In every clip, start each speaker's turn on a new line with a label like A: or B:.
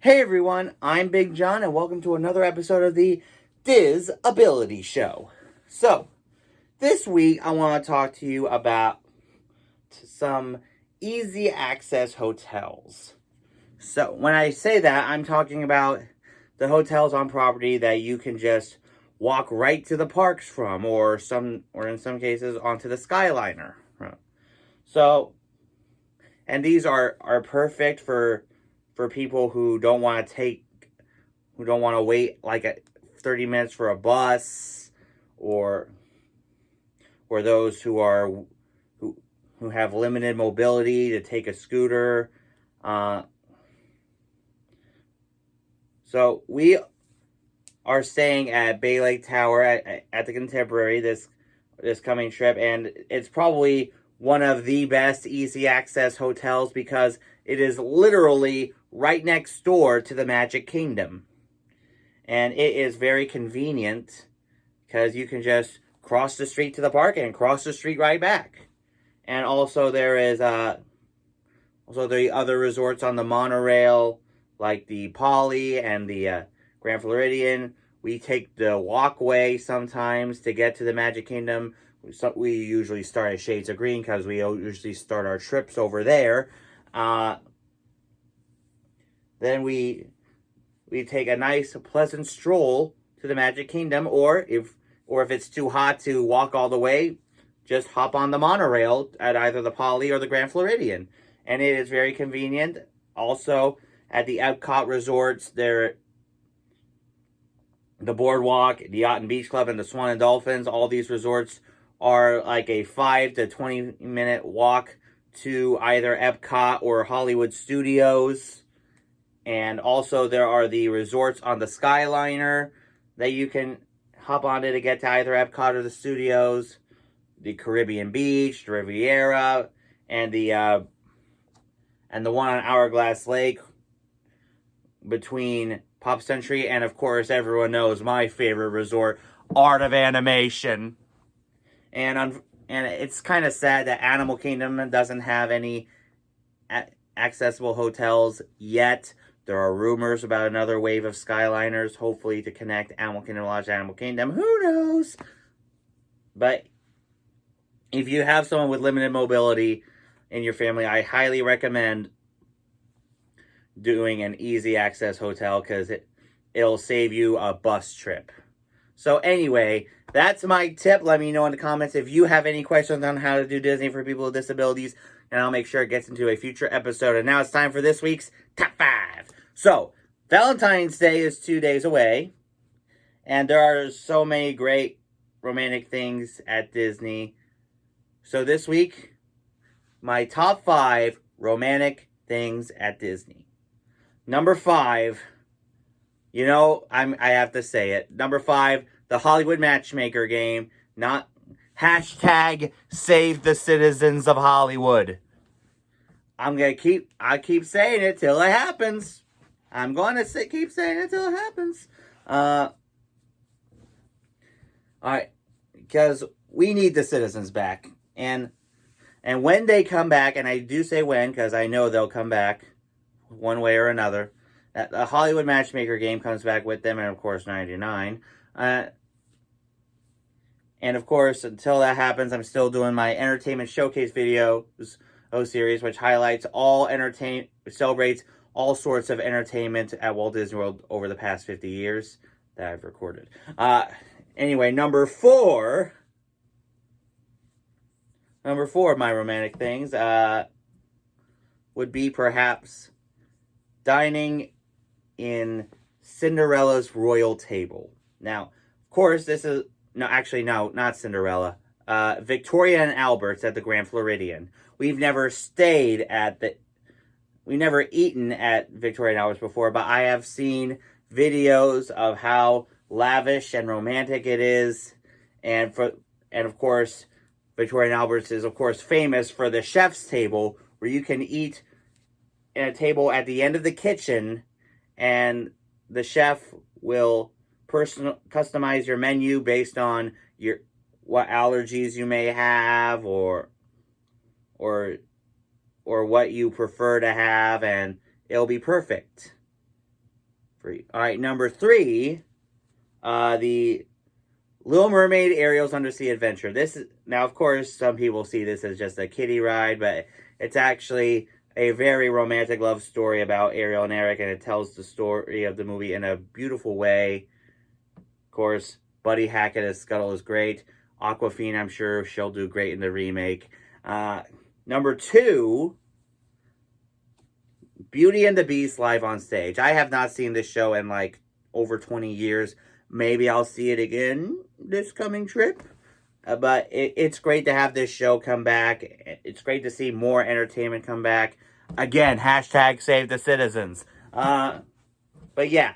A: Hey everyone, I'm Big John and welcome to another episode of the Diz Ability Show. So, this week I want to talk to you about some easy access hotels. So, when I say that, I'm talking about the hotels on property that you can just walk right to the parks from, or in some cases onto the Skyliner. So, and these are perfect for people who don't want to wait like 30 minutes for a bus, or those who have limited mobility to take a scooter. So we are staying at Bayley Tower at the Contemporary this coming trip, and it's probably one of the best easy access hotels because it is literally right next door to the Magic Kingdom. And it is very convenient because you can just cross the street to the park and cross the street right back. And also there is also the other resorts on the monorail, like the Poly and the Grand Floridian. We take the walkway sometimes to get to the Magic Kingdom. We usually start at Shades of Green because we usually start our trips over there. Then we take a nice, pleasant stroll to the Magic Kingdom, or if it's too hot to walk all the way, just hop on the monorail at either the Poly or the Grand Floridian. And it is very convenient. Also, at the Epcot resorts, the Boardwalk, the Yacht and Beach Club, and the Swan and Dolphins, all these resorts are like a 5 to 20 minute walk to either Epcot or Hollywood Studios. And also there are the resorts on the Skyliner that you can hop on to get to either Epcot or the studios. The Caribbean Beach, the Riviera, and the one on Hourglass Lake between Pop Century and, of course, everyone knows my favorite resort, Art of Animation. And it's kind of sad that Animal Kingdom doesn't have any accessible hotels yet. There are rumors about another wave of Skyliners, hopefully to connect Animal Kingdom Lodge to Animal Kingdom. Who knows? But if you have someone with limited mobility in your family, I highly recommend doing an easy access hotel because it'll save you a bus trip. So anyway, that's my tip. Let me know in the comments if you have any questions on how to do Disney for people with disabilities, and I'll make sure it gets into a future episode. And now it's time for this week's Top 5. So, Valentine's Day is 2 days away, and there are so many great romantic things at Disney. So this week, my top 5 romantic things at Disney. Number 5, I have to say it. Number 5, the Hollywood Matchmaker game. Not hashtag save the citizens of Hollywood. I keep saying it till it happens. I'm going to keep saying it till it happens. Alright, because we need the citizens back. And when they come back, and I do say when, because I know they'll come back one way or another, the Hollywood Matchmaker game comes back with them, and of course 99. And of course, until that happens, I'm still doing my entertainment showcase videos series, which celebrates all sorts of entertainment at Walt Disney World over the past 50 years that I've recorded. Anyway, number 4 of my romantic things would be perhaps dining in Cinderella's royal table. Now, of course, not Cinderella. Victoria and Albert's at the Grand Floridian. We've never eaten at Victoria and Albert's before, but I have seen videos of how lavish and romantic it is, and of course, Victoria and Albert's is of course famous for the chef's table, where you can eat at a table at the end of the kitchen, and the chef will customize your menu based on what allergies you may have, or what you prefer to have, and it'll be perfect. All right, number 3, the Little Mermaid Ariel's Undersea Adventure. This is, now, of course, some people see this as just a kiddie ride, but it's actually a very romantic love story about Ariel and Eric, and it tells the story of the movie in a beautiful way. Of course, Buddy Hackett as Scuttle is great. Awkwafina, I'm sure she'll do great in the remake. Number 2, Beauty and the Beast live on stage. I have not seen this show in like over 20 years. Maybe I'll see it again this coming trip. But it's great to have this show come back. It's great to see more entertainment come back. Again, hashtag save the citizens. But yeah,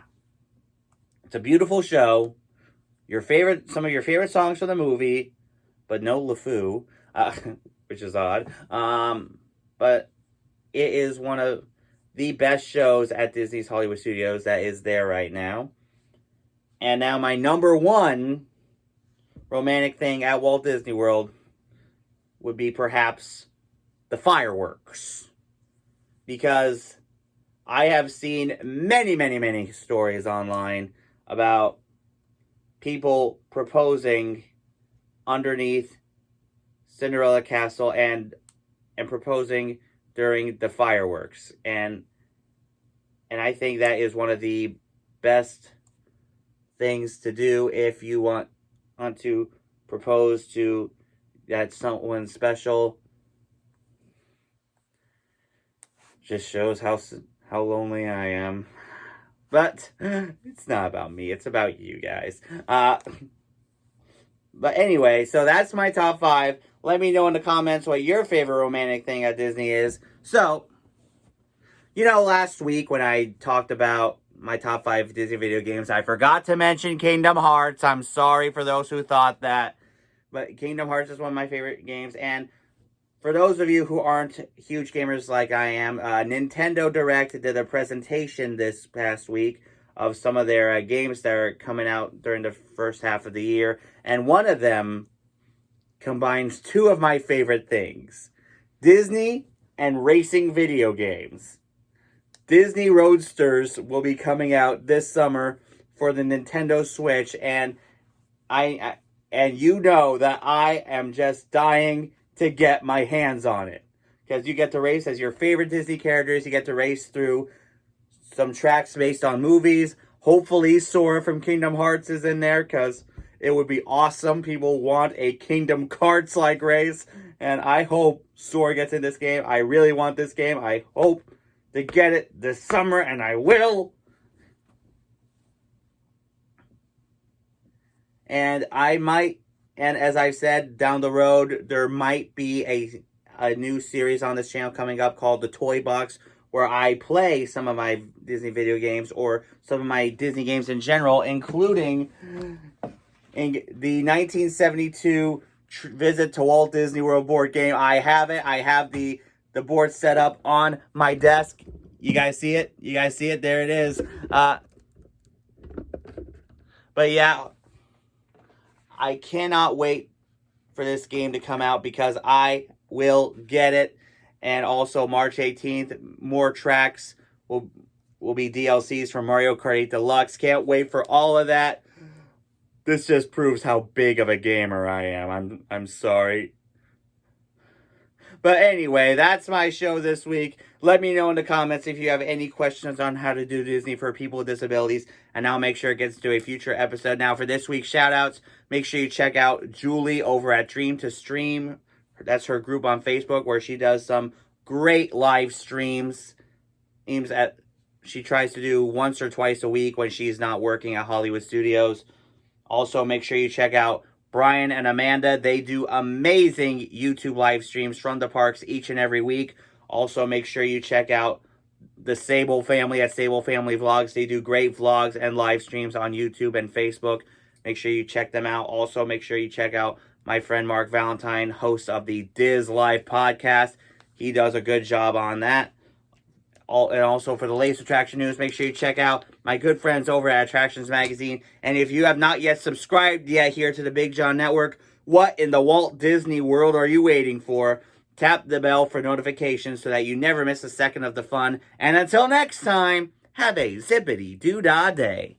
A: it's a beautiful show. Some of your favorite songs from the movie, but no LeFou, which is odd. But it is one of the best shows at Disney's Hollywood Studios that is there right now. And now my number 1 romantic thing at Walt Disney World would be perhaps the fireworks. Because I have seen many, many, many stories online about people proposing underneath Cinderella Castle and proposing during the fireworks. And I think that is one of the best things to do if you want to propose to that someone special. Just shows how lonely I am. But it's not about me. It's about you guys. But anyway, so that's my top 5. Let me know in the comments what your favorite romantic thing at Disney is. So, last week when I talked about my top 5 Disney video games, I forgot to mention Kingdom Hearts. I'm sorry for those who thought that. But Kingdom Hearts is one of my favorite games. And for those of you who aren't huge gamers like I am, Nintendo Direct did a presentation this past week of some of their games that are coming out during the first half of the year. And one of them combines 2 of my favorite things: Disney and racing video games. Disney Roadsters will be coming out this summer for the Nintendo Switch, and you know that I am just dying to get my hands on it. Because you get to race as your favorite Disney characters. You get to race through some tracks based on movies. Hopefully Sora from Kingdom Hearts is in there, because it would be awesome. People want a Kingdom Hearts-like race. And I hope Sora gets in this game. I really want this game. I hope to get it this summer, and I will. And as I've said, down the road, there might be a new series on this channel coming up called The Toy Box, where I play some of my Disney video games, or some of my Disney games in general, including in the 1972 Visit to Walt Disney World board game. I have it. I have the board set up on my desk. You guys see it? You guys see it? There it is. But yeah, I cannot wait for this game to come out, because I will get it. And also March 18th, more tracks will be DLCs from Mario Kart 8 Deluxe. Can't wait for all of that. This just proves how big of a gamer I am. I'm sorry. But anyway, that's my show this week. Let me know in the comments if you have any questions on how to do Disney for people with disabilities, and I'll make sure it gets to a future episode. Now, for this week's shout-outs, make sure you check out Julie over at Dream to Stream. That's her group on Facebook, where she does some great live streams. She tries to do once or twice a week when she's not working at Hollywood Studios. Also, make sure you check out Brian and Amanda. They do amazing YouTube live streams from the parks each and every week. Also, make sure you check out the Sable family at Sable Family Vlogs. They do great vlogs and live streams on YouTube and Facebook. Make sure you check them out. Also, make sure you check out my friend Mark Valentine, host of the Diz Live podcast. He does a good job on that. And also for the latest attraction news, make sure you check out my good friends over at Attractions Magazine. And if you have not yet subscribed yet here to the Big John Network, what in the Walt Disney World are you waiting for? Tap the bell for notifications so that you never miss a second of the fun. And until next time, Have a zippity-doo-dah day.